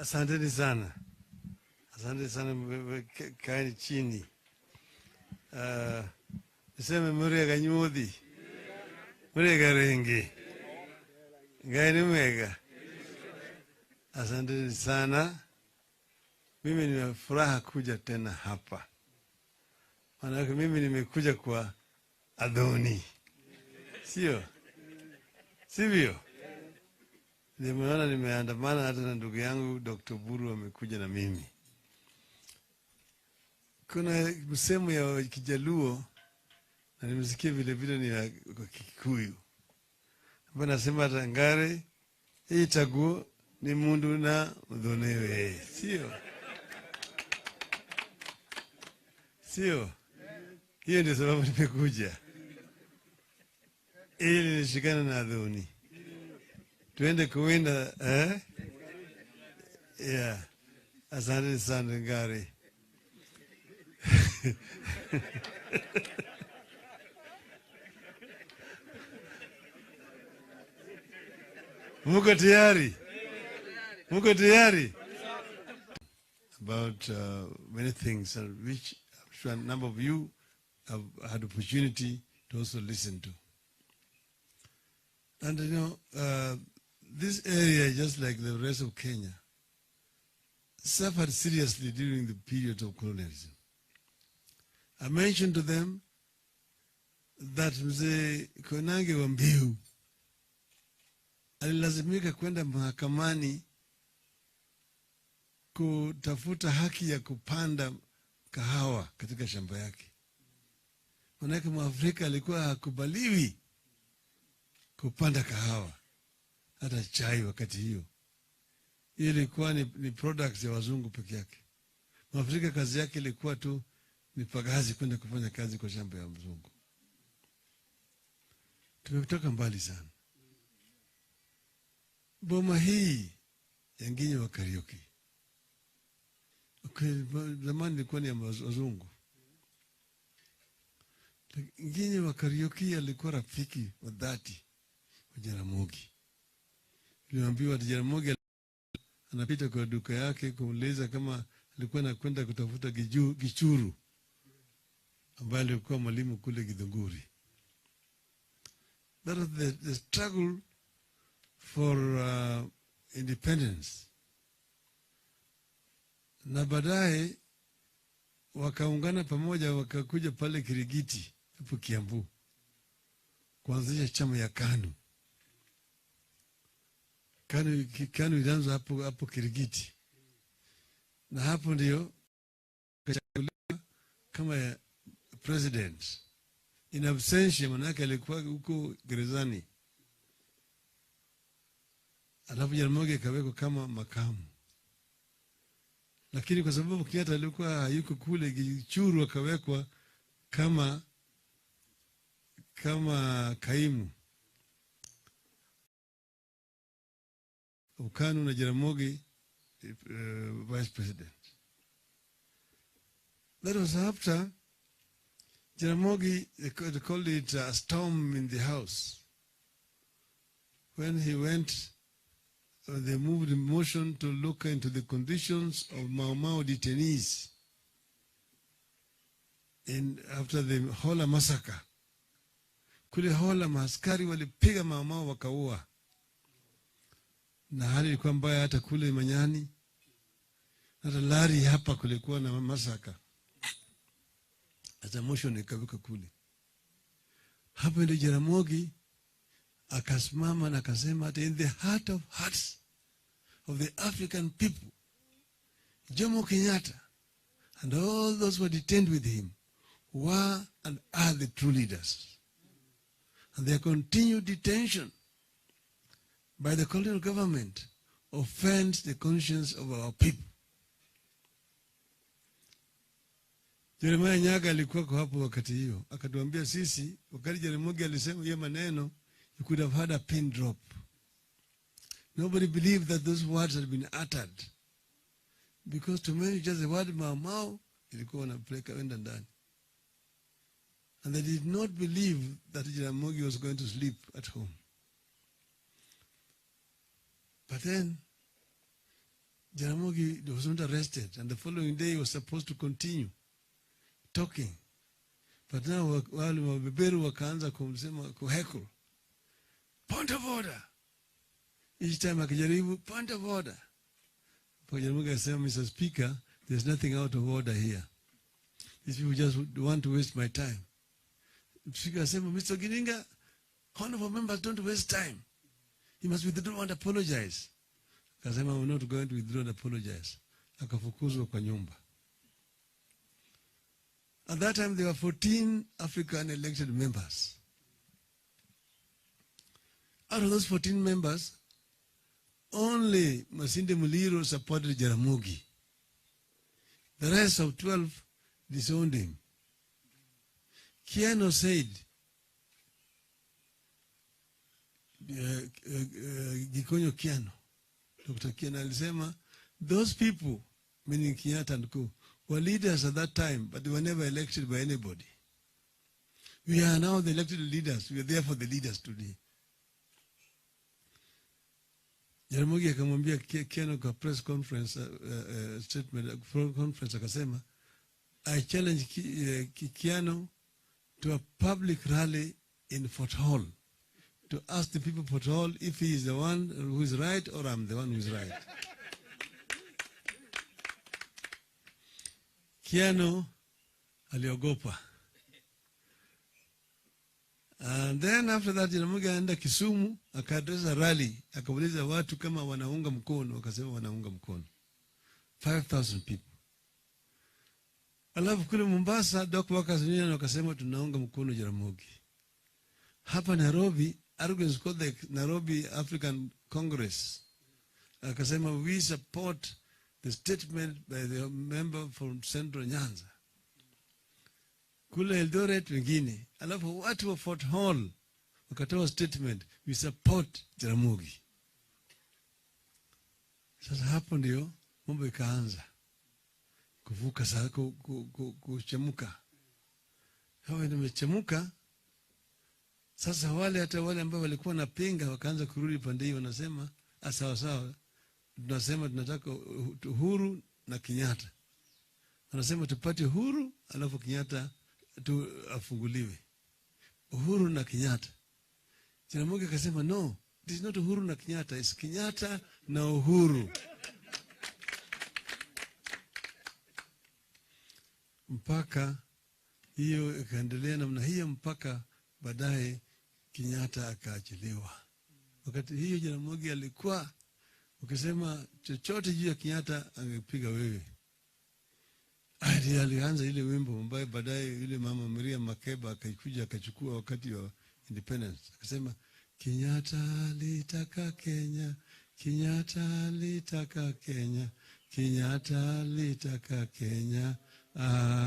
Asanteni sana. Asante sana, kaeni chini. Niseme murega nyudhi. Murega rengi. Gaini mega. Asanteni sana. Mimi nimefuraha kuja tena hapa. Maanake mimi nimekuja kwa adhoni. Sio? Sivyo? Nimeona nimeandamana hata na ndugu yangu Dr. Uhuru amekuja na mimi. Kuna msemo ya Kijaluo na nimesikia vile vile ni ya Kikuyu. Hapa nasema tangare itaguo ni mundu na udhonewe. Sio? Sio? Hiyo ndio sababu nimekuja. Ili nishikane na adhoni. Tuende kuwinda, Yeah. Asante sana ngari. Muko tayari? Muko tayari? About many things which I'm sure a number of you have had opportunity to also listen to. And you know, this area, just like the rest of Kenya, suffered seriously during the period of colonialism. I mentioned to them that Mzee Koinange wa Mbiu alilazimika kwenda mahakamani kutafuta haki ya kupanda kahawa katika shamba yake. Manake Mwafrika alikuwa hakubaliwi kupanda kahawa hata chai wakati hiyo. Hii ilikuwa ni products ya wazungu peke yake. Mwafrika kazi yake ilikuwa tu ni pagazi kwenda kufanya kazi kwa shamba ya mzungu. Tumetoka mbali sana. Boma hii ya Nginyi wa Kariuki. Zamani ilikuwa ni ya wazungu. Nginyi wa Kariuki alikuwa rafiki wa dhati wa Jaramogi. Niliambiwa ati Jaramogi anapita kwa duka yake kumuuliza kama alikuwa anakwenda kutafuta gichuru ambaye alikuwa mwalimu kule Githunguri. That was the struggle for independence. Na baadaye wakaungana pamoja wakakuja pale Kirigiti hapo Kiambu kuanzisha chama ya KANU. KANU ilianza hapo Kirigiti. Na hapo ndio kachaguliwa kama president. In absentia, manake alikuwa huko gerezani. Alafu Jaramogi akawekwa kama makamu. Lakini kwa sababu Kenyatta alikuwa hayuko kule, Gichuru akawekwa kama kaimu. KANU na Jaramogi vice president. That was after Jaramogi, they called it a storm in the house. When he went, they moved in motion to look into the conditions of Mau Mau detainees after the Hola massacre. Kule Hola maaskari walipiga Mau Mau wakaua. Na hali ilikuwa mbaya hata kule Manyani. Hata Lari hapa kulikuwa na massacre. Hata motion ikaweka kule. Hapo ndio Jaramogi akasimama na akasema that in the heart of hearts of the African people, Jomo Kenyatta and all those who were detained with him were and are the true leaders. And their continued detention by the colonial government offends the conscience of our people. Jeremiah Nyaga alikuwa kwa hapo wakati hiyo. Akatuambia sisi, wakati Jaramogi alisema hiyo maneno, you could have had a pin drop. Nobody believed that those words had been uttered. Because to many just the word Mau Mau ilikuwa wanapeleka wenda ndani. And they did not believe that Jaramogi was going to sleep at home. But then, Jaramogi was not arrested, and the following day he was supposed to continue talking. But now wale wabeberu wakaanza kumsema kuheckle. Point of order. Each time akijaribu, point of order. Kwa Jaramogi akasema, Mr. Speaker, there's nothing out of order here. These people just want to waste my time. Speaker akasema, Mr. Odinga, honorable members don't waste time. He must withdraw and apologize. Akasema, I'm not going to withdraw and apologize. Akafukuzwa kwa nyumba. At that time, there were 14 African elected members. Out of those 14 members, only Masinde Muliro supported Jaramogi. The rest of 12 disowned him. Kiano said, Gikonyo Kiano, Dr. Kiano alisema, those people, meaning Kenyatta and Co., were leaders at that time, but they were never elected by anybody. We are now the elected leaders. We are there for the leaders today. Jaramogi akamwambia Kiano kwa press conference, statement conference, akasema, I challenge Kiano to a public rally in Fort Hall to ask the people of Fort Hall if he is the one who is right or I'm the one who is right. Kiano aliogopa. And then after that, Jaramogi aenda Kisumu, akadresa rally, akauliza watu kama wanaunga mkono, wakasema wanaunga mkono. 5,000 people. Alafu kule Mombasa, Doc Workers Union wakasema tunaunga mkono Jaramogi. Hapa Nairobi, arguments called the Nairobi African Congress. Akasema we support the statement by the member from Central Nyanza. Kule Eldoret wengine. Alafu watu wa Fort Hall wakatoa statement, we support Jaramogi. Sasa hapo ndio mambo ikaanza kuvuka sasa, kuchemuka. Hawa nimechemuka. Sasa hata wale ambao walikuwa na pinga wakaanza kurudi pande hiyo, wanasema sawa sawa, tunasema tunataka Uhuru na Kenyatta. Wanasema tupate Uhuru alafu Kenyatta afunguliwe. Uhuru na Kenyatta. Jaramogi akasema no, it is not Uhuru na Kenyatta, it's Kenyatta na Uhuru. Mpaka hiyo ikaendelea namna hiyo mpaka baadaye Kenyatta akaachiliwa. Wakati hiyo Jaramogi alikuwa ukisema chochote juu ya Kenyatta angepiga wewe. Alianza ile wimbo ambaye baadaye yule mama Maria Makeba akaikuja akachukua wakati wa independence. Akasema Kenyatta alitaka Kenya, Kenyatta alitaka Kenya, Kenyatta alitaka Kenya,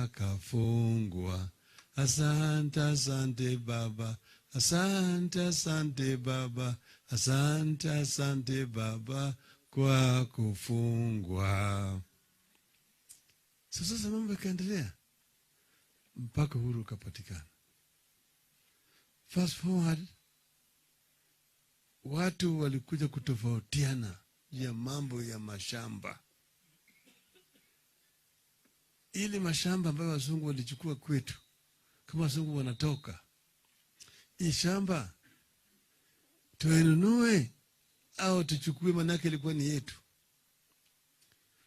akafungwa. Asante, asante baba, asante, asante baba, asante, asante baba kwa kufungwa. Sasa mambo yakaendelea mpaka uhuru ukapatikana. Fast forward, watu walikuja kutofautiana ya mambo ya mashamba. Ili mashamba ambayo wazungu walichukua kwetu, kama wazungu wanatoka, hii shamba tuinunue au tuchukue, manake ilikuwa ni yetu.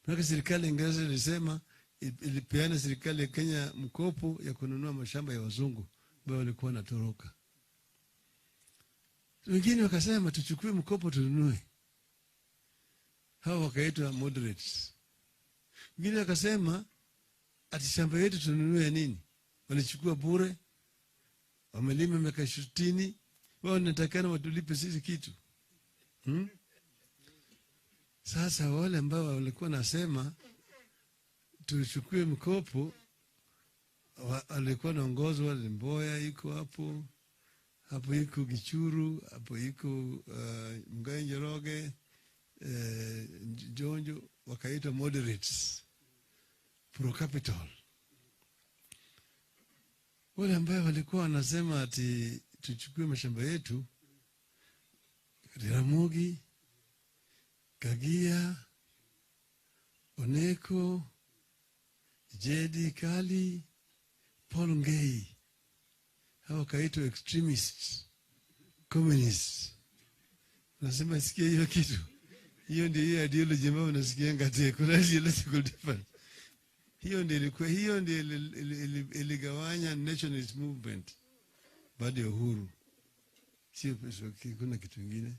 Manake serikali ya Ingereza ilisema ilipeana serikali ya Kenya mkopo ya kununua mashamba ya wazungu ambao walikuwa wanatoroka. Wengine wakasema tuchukue mkopo tununue. Hao wakaitwa moderates. Wengine wakasema ati shamba yetu tununue nini? Walichukua bure. Wamelima miaka 60, wao wanatakana watulipe sisi kitu. Sasa wale ambao walikuwa nasema tuchukue mkopo, walikuwa naongozwa Mboya, iko hapo iko Gichuru, hapo iko Mgai Njoroge, Jonjo, wakaitwa moderates pro capital. Wale ambao walikuwa wanasema ati tuchukue mashamba yetu, Jaramogi, Kagia, Oneko, Jedi Kali, Paul Ngei. Hawa kaitwa extremists, communists. Nasema sikia hiyo kitu. Hiyo ndio hiyo ideology ambayo unasikia ngati kuna ideological difference. Hiyo ndio iligawanya nationalist movement baada ya Uhuru. Sio kuna kitu kingine.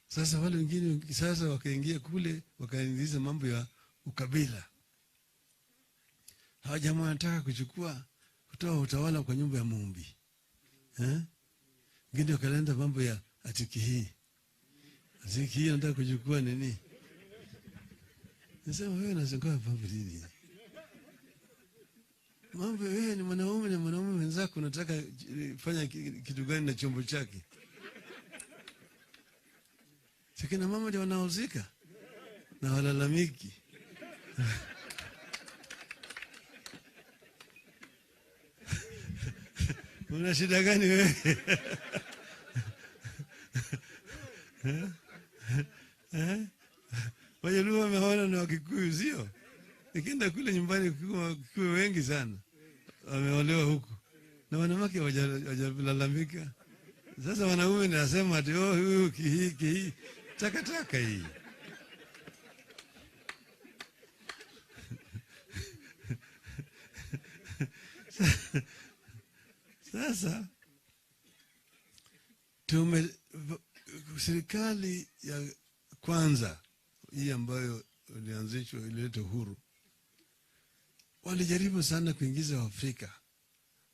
Sasa wale wengine sasa wakaingia kule wakaingiza mambo ya ukabila. Hawa jamaa wanataka kutoa utawala kwa nyumba ya Mumbi. Wengine wakalenda mambo ya atiki hii. Atiki hii anataka kuchukua nini? Nasema wewe unazunguka mambo nini? Mambo wewe ni mwanaume na mwanaume wenzako unataka fanya kitu gani na chombo chake? Sikina mama ndio wanaozika na walalamiki. Una shida gani wewe? Wajaluo wameona na Kikuyu sio? Nikienda kule nyumbani Kikuyu wengi sana wameolewa huku. Na wanawake hawajalalamika. Sasa wanaume nasema ati huyu hii taka hii. Sasa serikali ya kwanza hii ambayo ilianzishwa ilileta uhuru, walijaribu sana kuingiza Afrika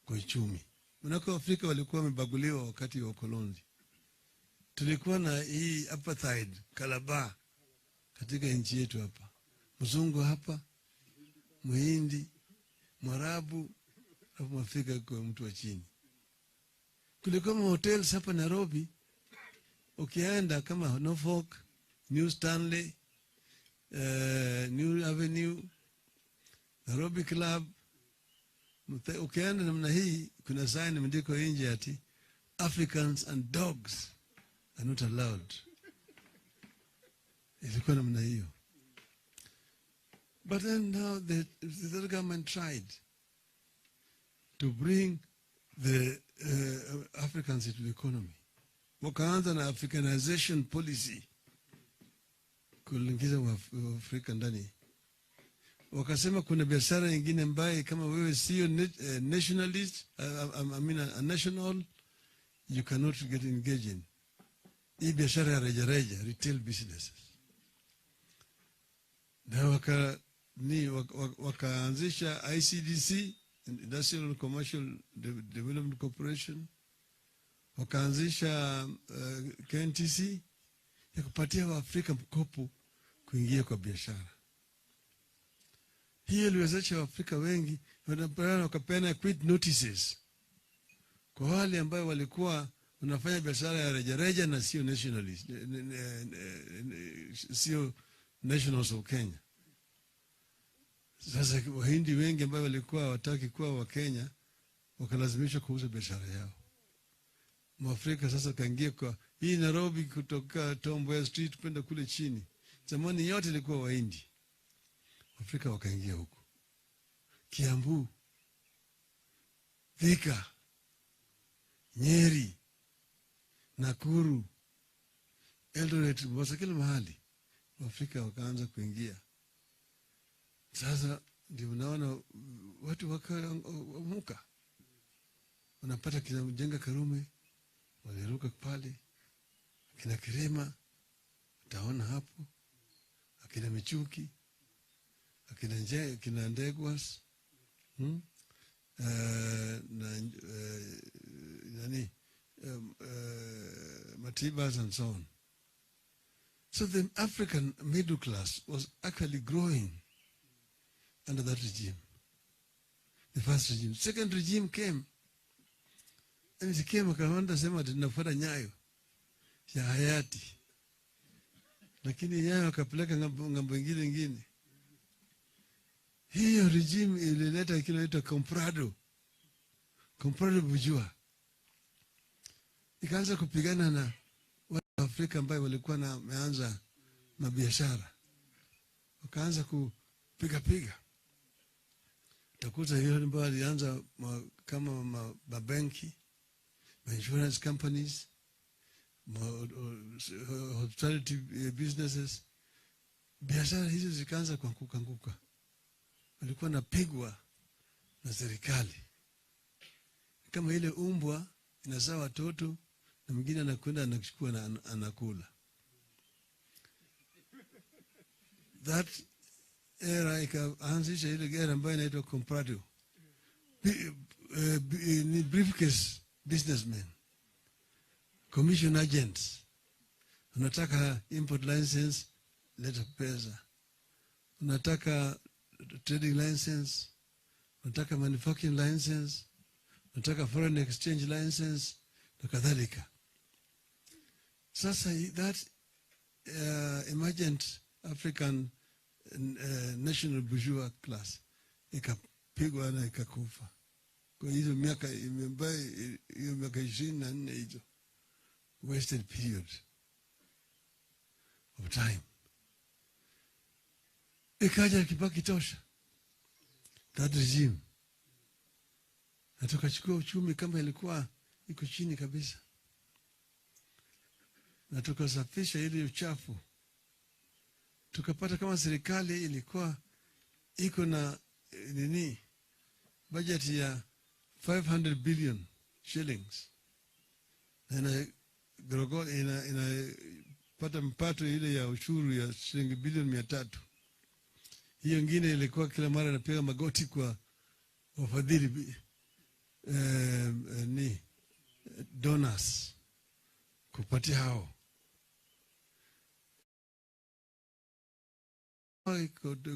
kwa uchumi. Manake Afrika walikuwa wamebaguliwa wakati wa ukoloni. Tulikuwa na hii apartheid, kalaba katika nchi yetu hapa. Mzungu hapa, Muhindi, Mwarabu, hapo Afrika kwa mtu wa chini. Kulikuwa hotels hapa Nairobi. Ukienda kama Norfolk, New Stanley, New Avenue, Nairobi Club. Ukienda namna hii kuna sign imeandikwa nje ati Africans and dogs are not allowed. Ilikuwa namna hiyo. But then now the government tried to bring the Africans into the economy. Wakaanza na Africanization policy kuingiza Afrika ndani. Wakasema kuna biashara nyingine ambaye kama wewe sio nationalist, a national, you cannot get engaged in. Hii biashara ya rejareja, retail businesses. Na wakaanzisha ICDC, Industrial Commercial Development Corporation. Wakaanzisha KNTC ya kupatia Waafrika mkopo kuingia kwa biashara. Hiyo iliwezesha Waafrika wengi wakapeana quit notices kwa wale ambao walikuwa wanafanya biashara ya rejareja na sio nationalist, sio nationals of Kenya. Sasa Wahindi wengi ambao walikuwa hawataki kuwa wa Kenya wakalazimishwa kuuza biashara yao. Mwafrika sasa kaingia kwa hii Nairobi kutoka Tom Mboya Street kwenda kule chini. Zamani yote ilikuwa Wahindi. Afrika wakaingia huko. Kiambu, Thika, Nyeri, Nakuru, Eldoret, Mombasa, kila mahali Afrika wakaanza kuingia. Sasa ndio unaona watu wakamuka. Wanapata kinajenga Karume, waliruka pale. Kina Kirema, utaona hapo. Akina Michuki, akina Ndegwas, Matibas and so on. So the African middle class was actually growing under that regime. The first regime. Second regime came. And it came akaenda sema tunafuata nyayo ya hayati. Lakini nyayo akapeleka ngambo nyingine. Hiyo regime ilileta kinaitwa comprado bujua. Ikaanza kupigana na watu wa Afrika ambao walikuwa na wameanza mabiashara. wakaanza kupiga. Utakuta hiyo ndio alianza kama mabenki, insurance companies, hospitality businesses. Biashara hizo zikaanza kuanguka. Walikuwa napigwa na serikali. Kama ile umbwa inazaa watoto na mwingine anakwenda anachukua na anakula. That era ikaanzisha ile era ambayo inaitwa comparative. Ni briefcase businessmen, commission agents. Unataka import license, leta pesa. Unataka trading license, unataka manufacturing license, unataka foreign exchange license, na kadhalika. Sasa that emergent African national bourgeois class ikapigwa na ikakufa. Kwa hizo miaka hiyo miaka 24 hizo wasted period of time. Ikaja Kibaki tosha, that regime, na tukachukua uchumi kama ilikuwa iko chini kabisa, na tukasafisha ile uchafu. Tukapata kama serikali ilikuwa iko na budget ya 500 billion shillings, na inapata mpato ile ya ushuru ya shilingi bilioni 300. Hiyo nyingine ilikuwa kila mara inapiga magoti kwa wafadhili donors kupatia hao.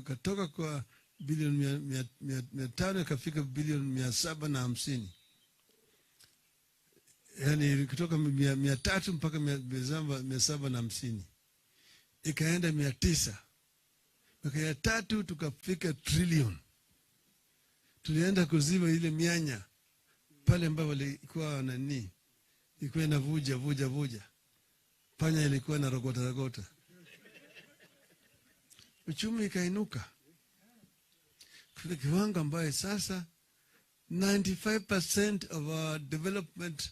Katoka kwa bilioni 500 kafika bilioni 750. Yani kutoka 300 mpaka 750. Ikaenda 900. Mwaka ya 3 tukafika trillion. Tulienda kuziba ile mianya pale ambapo walikuwa ilikuwa inavuja. Panya ilikuwa na rogota. Uchumi ikainuka kwa kiwango ambayo sasa 95% of our development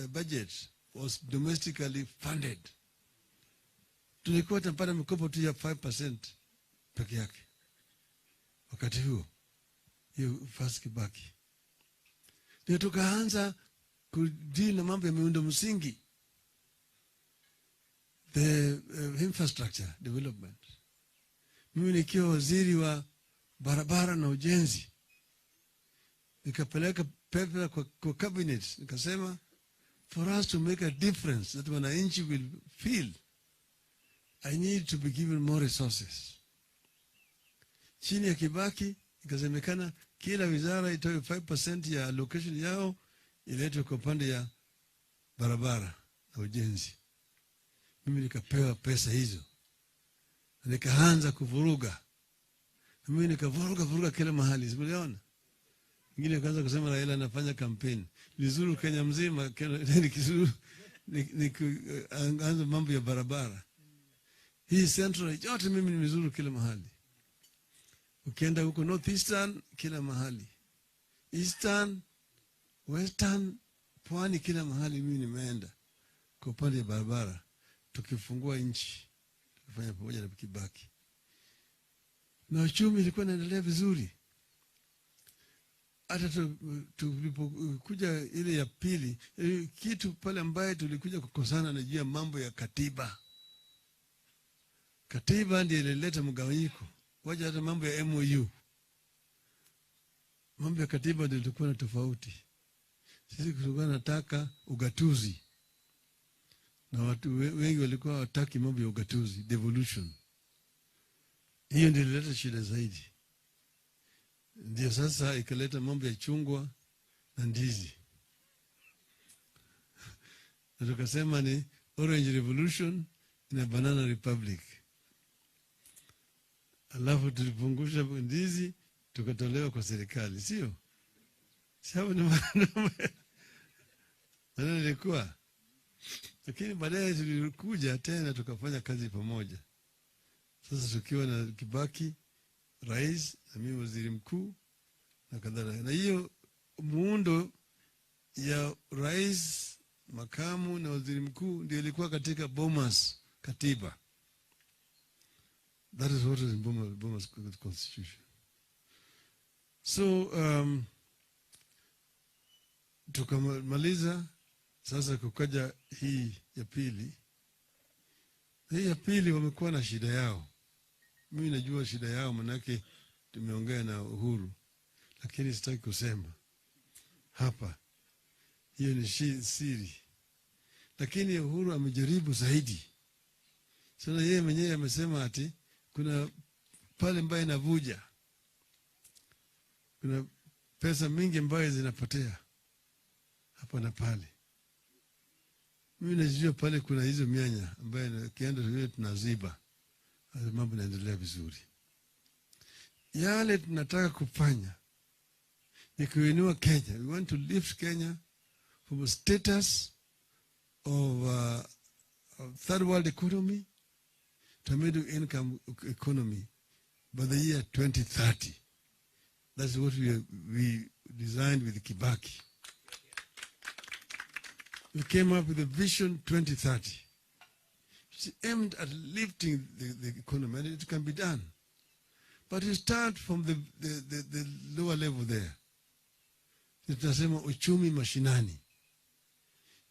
budget was domestically funded. Tulikuwa tunapata mikopo tu ya 5% peke yake wakati huo, hiyo first Kibaki. Ndio tukaanza kudili na mambo ya miundo msingi, the infrastructure development. Mimi nikiwa waziri wa barabara na ujenzi, nikapeleka paper kwa cabinet, nikasema for us to make a difference that wananchi will feel, I need to be given more resources. Chini ya Kibaki ikasemekana kila wizara itoe 5% ya allocation yao iletwe kwa pande ya barabara na ujenzi. Mimi nikapewa pesa hizo, nikaanza kuvuruga. Mimi nikavuruga kila mahali, simuliona. Wengine kaanza kusema Raila anafanya campaign. Nizuru Kenya mzima, anza mambo ya barabara. Hii central yote mimi nimezuru kila mahali. Ukienda huko northeastern kila mahali, eastern, western, pwani, kila mahali mimi nimeenda kwa upande ya barabara. Tukifungua nchi, tukifanya pamoja na Kibaki, na uchumi ilikuwa inaendelea vizuri. Hata tulipokuja ile ya pili, kitu pale ambaye tulikuja kukosana na juu ya mambo ya katiba. Katiba ndiyo ilileta mgawanyiko. Waja hata mambo ya MOU. Mambo ya katiba ndio tulikuwa na tofauti. Sisi tulikuwa nataka ugatuzi, na watu wengi walikuwa hawataki mambo ya ugatuzi, devolution. Hiyo ndio ilileta shida zaidi. Ndio sasa ikaleta mambo ya chungwa na ndizi. Na tukasema ni Orange Revolution na Banana Republic. Alafu tulipungusha ndizi, tukatolewa kwa serikali, sio? Sababu ni maneno ilikuwa. Lakini baadaye tulikuja tena tukafanya kazi pamoja. Sasa tukiwa na Kibaki rais na mimi waziri mkuu na kadhalika, na hiyo muundo ya rais, makamu na waziri mkuu ndio ilikuwa katika Bomas katiba. That is what is in Bomas constitution. So tukamaliza. Sasa kukaja hii ya pili. Hii ya pili wamekuwa na shida yao. Mimi najua shida yao, manake tumeongea na Uhuru, lakini sitaki kusema hapa, hiyo ni siri. Lakini Uhuru amejaribu zaidi. Sasa yeye mwenyewe amesema ati kuna pale ambaye inavuja, kuna pesa mingi ambayo zinapotea hapa na pale. Mimi najua pale kuna hizo mianya ambayo kienda vile tunaziba, mambo yanaendelea vizuri. Yale tunataka kufanya ni kuinua Kenya. We want to lift Kenya from a status of third world economy to a middle income economy by the year 2030. That's what we designed with Kibaki. We came up with a vision 2030. It's aimed at lifting the economy, and it can be done. But you start from the lower level there. Tunasema uchumi mashinani.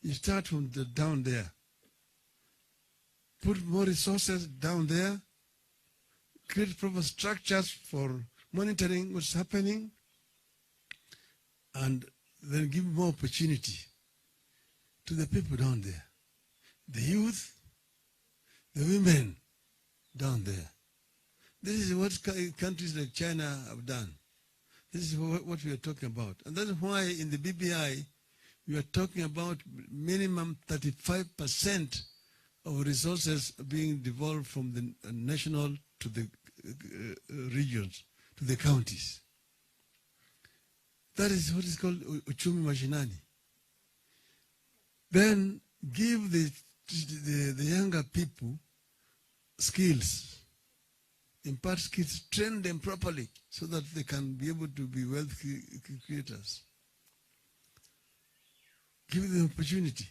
You start from down there. Put more resources down there. Create proper structures for monitoring what's happening. And then give more opportunity to the people down there. The youth, the women down there. This is what countries like China have done. This is what we are talking about. And that's why in the BBI, we are talking about minimum 35% of resources being devolved from the national to the regions, to the counties. That is what is called uchumi mashinani. Then give the younger people skills, impart skills, train them properly so that they can be able to be wealth creators. Give them opportunity.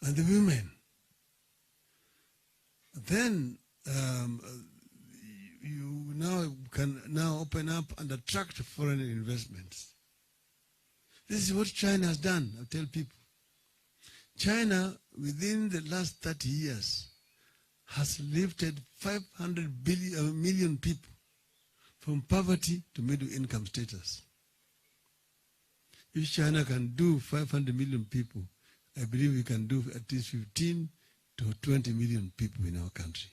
And the women. Then you can now open up and attract foreign investments. This is what China has done, I'll tell people. China, within the last 30 years, has lifted 500 million people from poverty to middle income status. If China can do 500 million people, I believe we can do at least 15 to 20 million people in our country.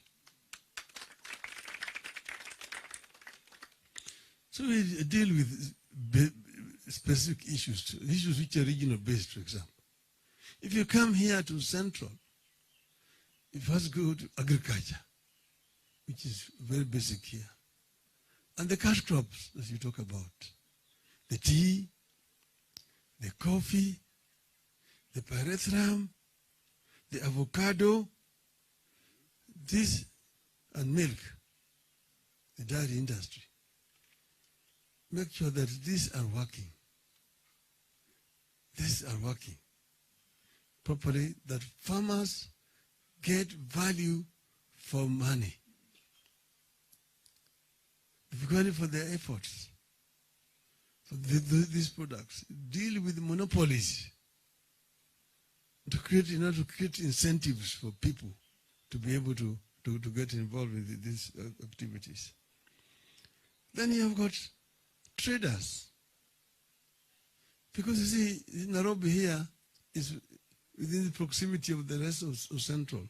So we deal with specific issues which are regional based, for example. If you come here to Central, you first go to agriculture, which is very basic here. And the cash crops that you talk about, the tea, the coffee, the pyrethrum, the avocado, this, and milk, the dairy industry. Make sure that these are working. These are working properly, that farmers get value for money. Value for their efforts. For these products. Deal with monopolies. In order to create incentives for people to be able to get involved with these activities. Then you have got traders. Because you see, Nairobi here is within the proximity of the rest of Central.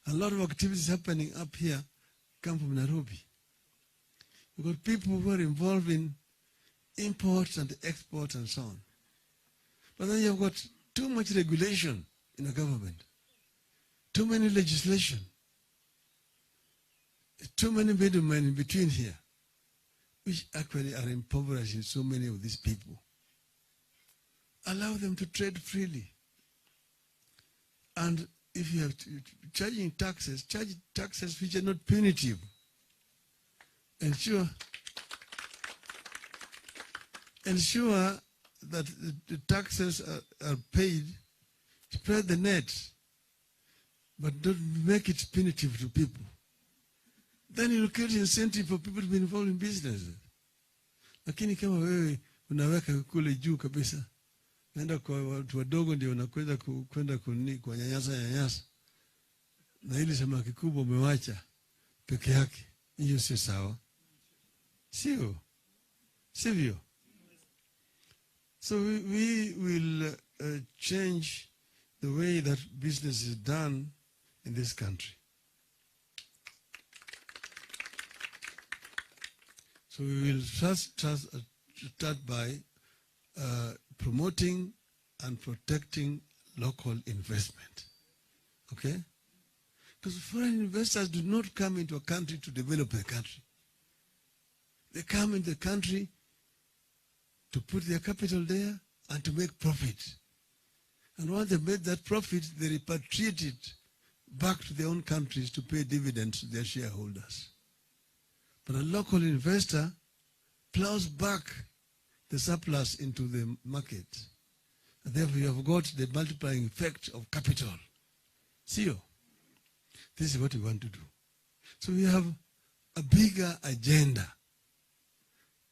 A lot of activities happening up here come from Nairobi. You've got people who are involved in imports and exports and so on. But then you've got too much regulation in the government, too many legislation, too many middlemen in between here, which actually are impoverishing so many of these people. Allow them to trade freely. And if you have charging taxes, charge taxes which are not punitive. Ensure that the taxes are paid, spread the net, but don't make it punitive to people. Then you'll create incentive for people to be involved in business. Lakini kama wewe unaweka kule juu kabisa, naenda kwa watu wadogo ndio unakwenda kwa nyanyasa, na ili samaki kubwa umewacha peke yake, hiyo sio sawa. Sivyo? So we will change the way that business is done in this country. So we will start by promoting and protecting local investment. Okay? Because foreign investors do not come into a country to develop the country. They come into the country to put their capital there and to make profit. And once they made that profit, they repatriate it back to their own countries to pay dividends to their shareholders. But a local investor plows back the surplus into the market. And therefore you have got the multiplying effect of capital. See you? This is what we want to do. So we have a bigger agenda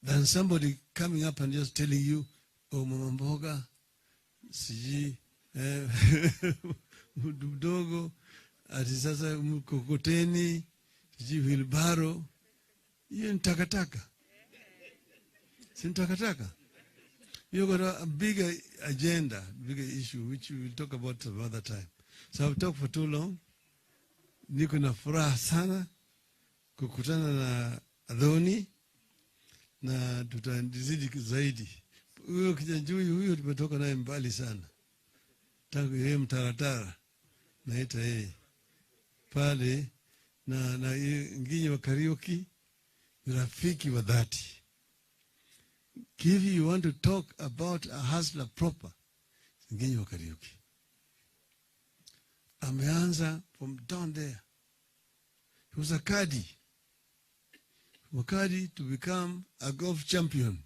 than somebody coming up and just telling you, oh, mama mboga, siji, mdogo, ati sasa mkokoteni, siji wheelbarrow. Hiyo ni takataka. Si takataka. You've got a bigger agenda, bigger issue, which we will talk about some other time. So I've talked for too long. Niko na furaha sana kukutana na Adoni na tutazidi zaidi. Huyo kijana huyo tumetoka naye mbali sana. Tangu yeye mtaratara naita yeye pale na nginyi wa karaoke, rafiki wa dhati. If you want to talk about a hustler proper, nginyi wa karaoke. Ameanza from down there. He was a caddy. From a caddy to become a golf champion.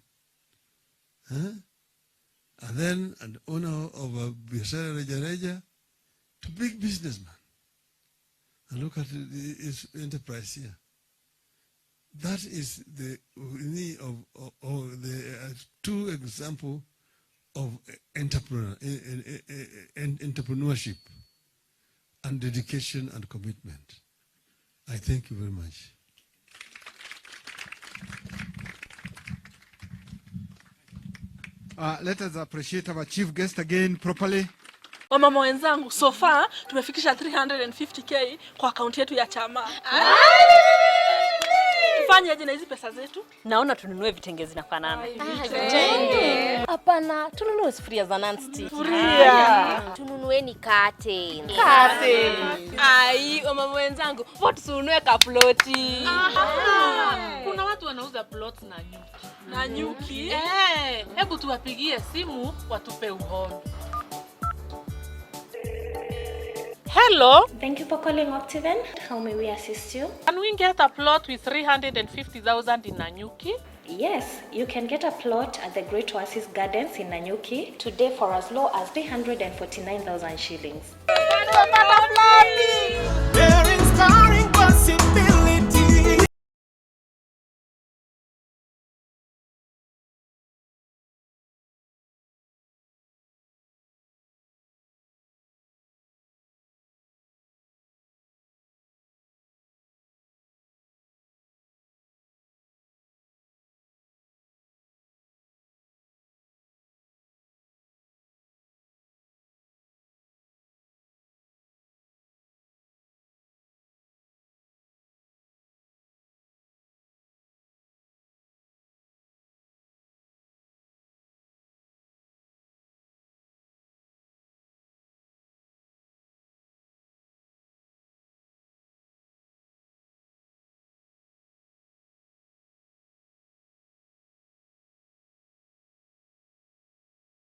And then an owner of a biashara reja to big businessman. And look at his enterprise here. That is the two examples of entrepreneurship and dedication and commitment. I thank you very much. Let us appreciate our chief guest again properly. Wamama wenzangu, so far tumefikisha 350k kwa akaunti yetu ya chama. Tufanye aje na hizi pesa zetu? Naona tununue vitenge zinafanana. Vitenge. Hapana, tununue sufuria za non-stick. Sufuria. Tununueni curtain. Ai, wamama wenzangu, vote tununue kaploti. Kuna watu wanauza plots na nyuki. Na nyuki? Hebu tuwapigie simu watupe uhondo. Hello. Thank you for calling Optiven. How may we assist you? Can we get a plot with 350,000 in Nanyuki? Yes, you can get a plot at the Great Oasis Gardens in Nanyuki today for as low as 349,000 shillings. Yeah.